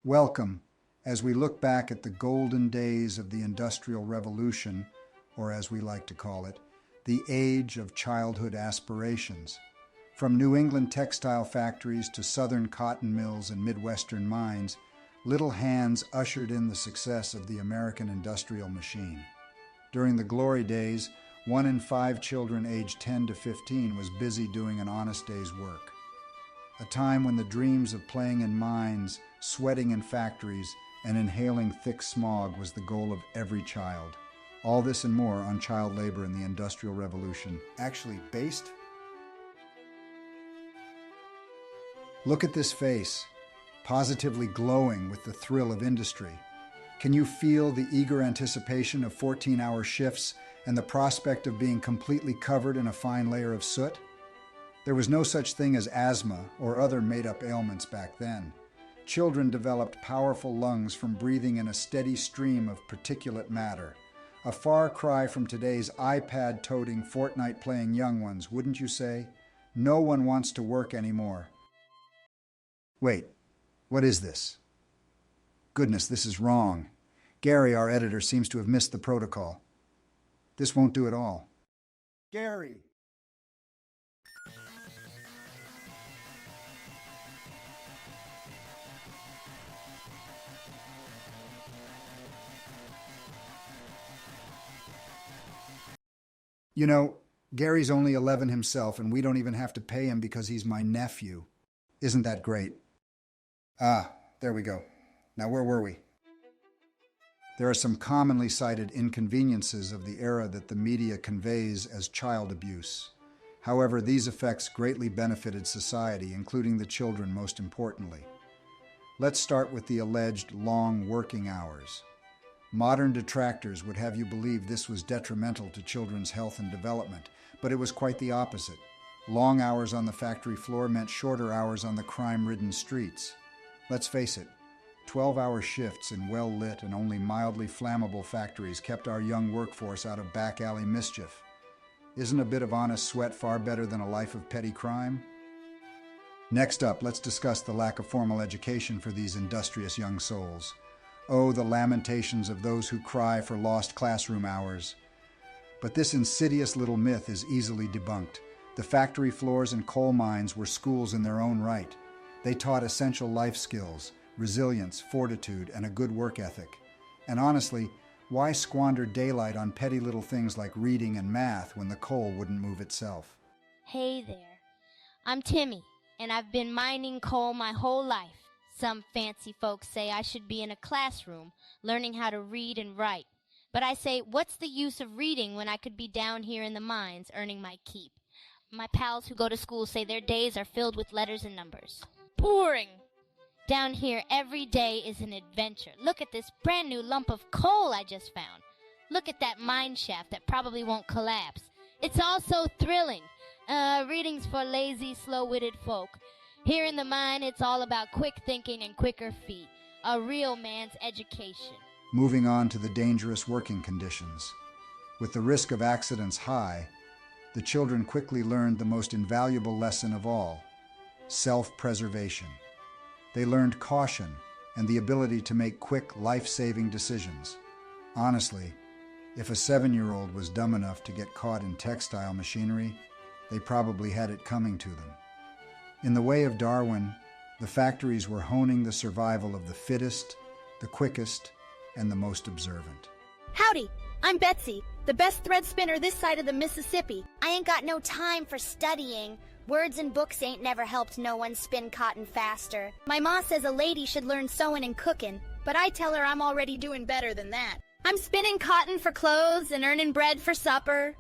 Welcome as we look back at the golden days of the Industrial Revolution, or as we like to call it, the age of childhood aspirations. From New England textile factories to southern cotton mills and Midwestern mines, little hands ushered in the success of the American industrial machine. During the glory days, 1 in 5 children aged 10 to 15 was busy doing an honest day's work. A time when the dreams of playing in mines, sweating in factories, and inhaling thick smog was the goal of every child. All this and more on child labor in the Industrial Revolution. Actually based? Look at this face, positively glowing with the thrill of industry. Can you feel the eager anticipation of 14-hour shifts and the prospect of being completely covered in a fine layer of soot? There was no such thing as asthma or other made-up ailments back then. Children developed powerful lungs from breathing in a steady stream of particulate matter. A far cry from today's iPad-toting, Fortnite-playing young ones, wouldn't you say? No one wants to work anymore. Wait, what is this? Goodness, this is wrong. Gary, our editor, seems to have missed the protocol. This won't do at all. Gary! You know, Gary's only 11 himself, and we don't even have to pay him because he's my nephew. Isn't that great? Ah, there we go. Now, where were we? There are some commonly cited inconveniences of the era that the media conveys as child abuse. However, these effects greatly benefited society, including the children most importantly. Let's start with the alleged long working hours. Modern detractors would have you believe this was detrimental to children's health and development, but it was quite the opposite. Long hours on the factory floor meant shorter hours on the crime-ridden streets. Let's face it, 12-hour shifts in well-lit and only mildly flammable factories kept our young workforce out of back-alley mischief. Isn't a bit of honest sweat far better than a life of petty crime? Next up, let's discuss the lack of formal education for these industrious young souls. Oh, the lamentations of those who cry for lost classroom hours. But this insidious little myth is easily debunked. The factory floors and coal mines were schools in their own right. They taught essential life skills, resilience, fortitude, and a good work ethic. And honestly, why squander daylight on petty little things like reading and math when the coal wouldn't move itself? Hey there, I'm Timmy, and I've been mining coal my whole life. Some fancy folks say I should be in a classroom learning how to read and write. But I say, what's the use of reading when I could be down here in the mines earning my keep? My pals who go to school say their days are filled with letters and numbers. Boring! Down here every day is an adventure. Look at this brand new lump of coal I just found. Look at that mine shaft that probably won't collapse. It's all so thrilling. Reading's for lazy, slow-witted folk. Here in the mine, it's all about quick thinking and quicker feet. A real man's education. Moving on to the dangerous working conditions. With the risk of accidents high, the children quickly learned the most invaluable lesson of all: self-preservation. They learned caution and the ability to make quick, life-saving decisions. Honestly, if a 7-year-old was dumb enough to get caught in textile machinery, they probably had it coming to them. In the way of Darwin, the factories were honing the survival of the fittest, the quickest, and the most observant. Howdy, I'm Betsy, the best thread spinner this side of the Mississippi. I ain't got no time for studying. Words and books ain't never helped no one spin cotton faster. My ma says a lady should learn sewing and cooking, but I tell her I'm already doing better than that. I'm spinning cotton for clothes and earning bread for supper.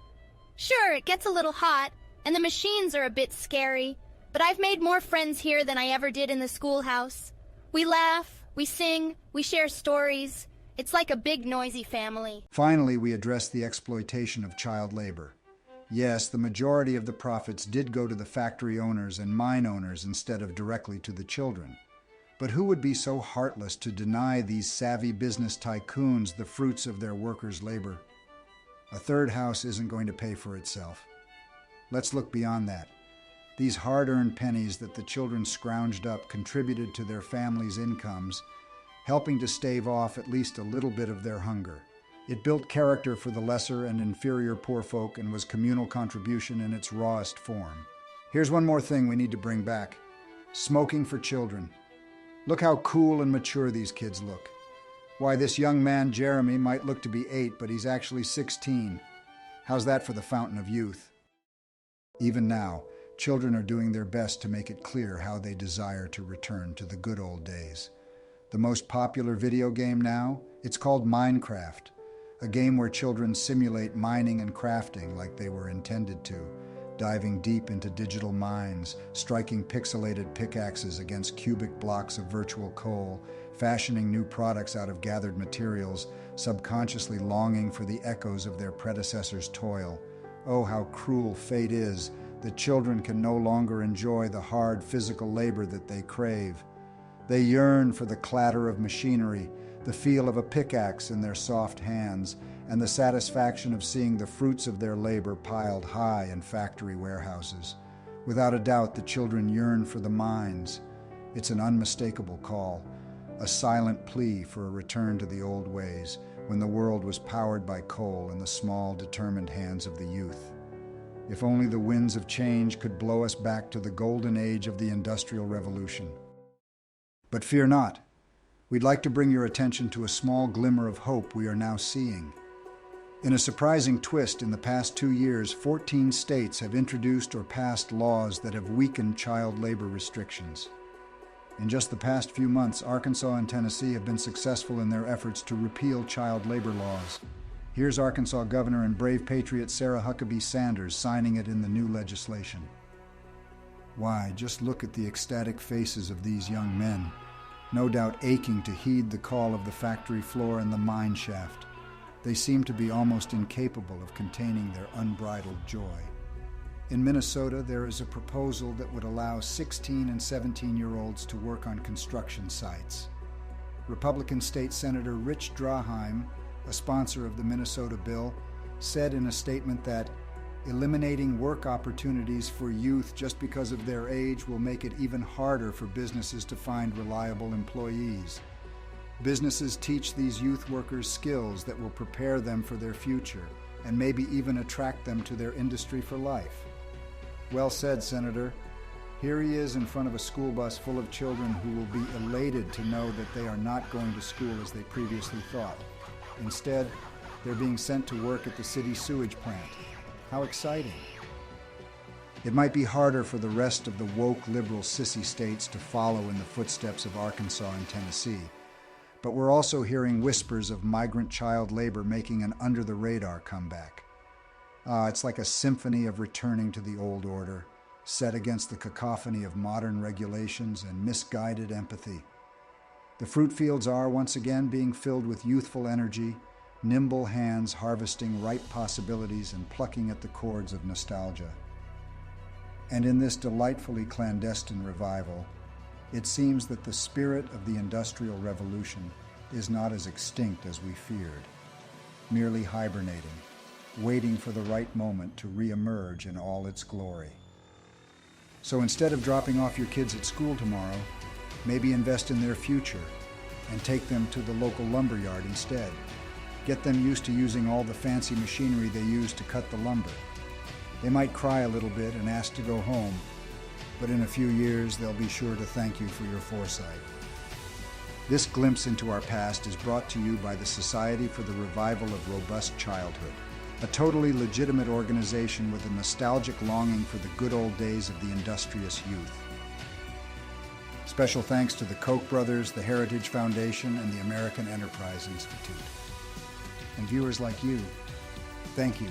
Sure, it gets a little hot, and the machines are a bit scary, but I've made more friends here than I ever did in the schoolhouse. We laugh, we sing, we share stories. It's like a big, noisy family. Finally, we address the exploitation of child labor. Yes, the majority of the profits did go to the factory owners and mine owners instead of directly to the children. But who would be so heartless to deny these savvy business tycoons the fruits of their workers' labor? A third house isn't going to pay for itself. Let's look beyond that. These hard-earned pennies that the children scrounged up contributed to their families' incomes, helping to stave off at least a little bit of their hunger. It built character for the lesser and inferior poor folk and was communal contribution in its rawest form. Here's one more thing we need to bring back. Smoking for children. Look how cool and mature these kids look. Why, this young man, Jeremy, might look to be 8, but he's actually 16. How's that for the fountain of youth? Even now, children are doing their best to make it clear how they desire to return to the good old days. The most popular video game now, it's called Minecraft, a game where children simulate mining and crafting like they were intended to, diving deep into digital mines, striking pixelated pickaxes against cubic blocks of virtual coal, fashioning new products out of gathered materials, subconsciously longing for the echoes of their predecessors' toil. Oh, how cruel fate is that children can no longer enjoy the hard physical labor that they crave. They yearn for the clatter of machinery, the feel of a pickaxe in their soft hands, and the satisfaction of seeing the fruits of their labor piled high in factory warehouses. Without a doubt, the children yearn for the mines. It's an unmistakable call, a silent plea for a return to the old ways, when the world was powered by coal in the small, determined hands of the youth. If only the winds of change could blow us back to the golden age of the Industrial Revolution. But fear not. We'd like to bring your attention to a small glimmer of hope we are now seeing. In a surprising twist, in the past 2 years, 14 states have introduced or passed laws that have weakened child labor restrictions. In just the past few months, Arkansas and Tennessee have been successful in their efforts to repeal child labor laws. Here's Arkansas Governor and brave patriot Sarah Huckabee Sanders signing it in the new legislation. Why, just look at the ecstatic faces of these young men, no doubt aching to heed the call of the factory floor and the mine shaft. They seem to be almost incapable of containing their unbridled joy. In Minnesota, there is a proposal that would allow 16 and 17-year-olds to work on construction sites. Republican State Senator Rich Draheim, a sponsor of the Minnesota bill, said in a statement that eliminating work opportunities for youth just because of their age will make it even harder for businesses to find reliable employees. Businesses teach these youth workers skills that will prepare them for their future and maybe even attract them to their industry for life. Well said, Senator. Here he is in front of a school bus full of children who will be elated to know that they are not going to school as they previously thought. Instead, they're being sent to work at the city sewage plant. How exciting. It might be harder for the rest of the woke liberal sissy states to follow in the footsteps of Arkansas and Tennessee, but we're also hearing whispers of migrant child labor making an under-the-radar comeback. It's like a symphony of returning to the old order, set against the cacophony of modern regulations and misguided empathy. The fruit fields are once again being filled with youthful energy, nimble hands harvesting ripe possibilities and plucking at the chords of nostalgia. And in this delightfully clandestine revival, it seems that the spirit of the Industrial Revolution is not as extinct as we feared, merely hibernating, waiting for the right moment to re-emerge in all its glory. So instead of dropping off your kids at school tomorrow, maybe invest in their future and take them to the local lumberyard instead. Get them used to using all the fancy machinery they use to cut the lumber. They might cry a little bit and ask to go home, but in a few years they'll be sure to thank you for your foresight. This glimpse into our past is brought to you by the Society for the Revival of Robust Childhood, a totally legitimate organization with a nostalgic longing for the good old days of the industrious youth. Special thanks to the Koch brothers, the Heritage Foundation, and the American Enterprise Institute. And viewers like you, thank you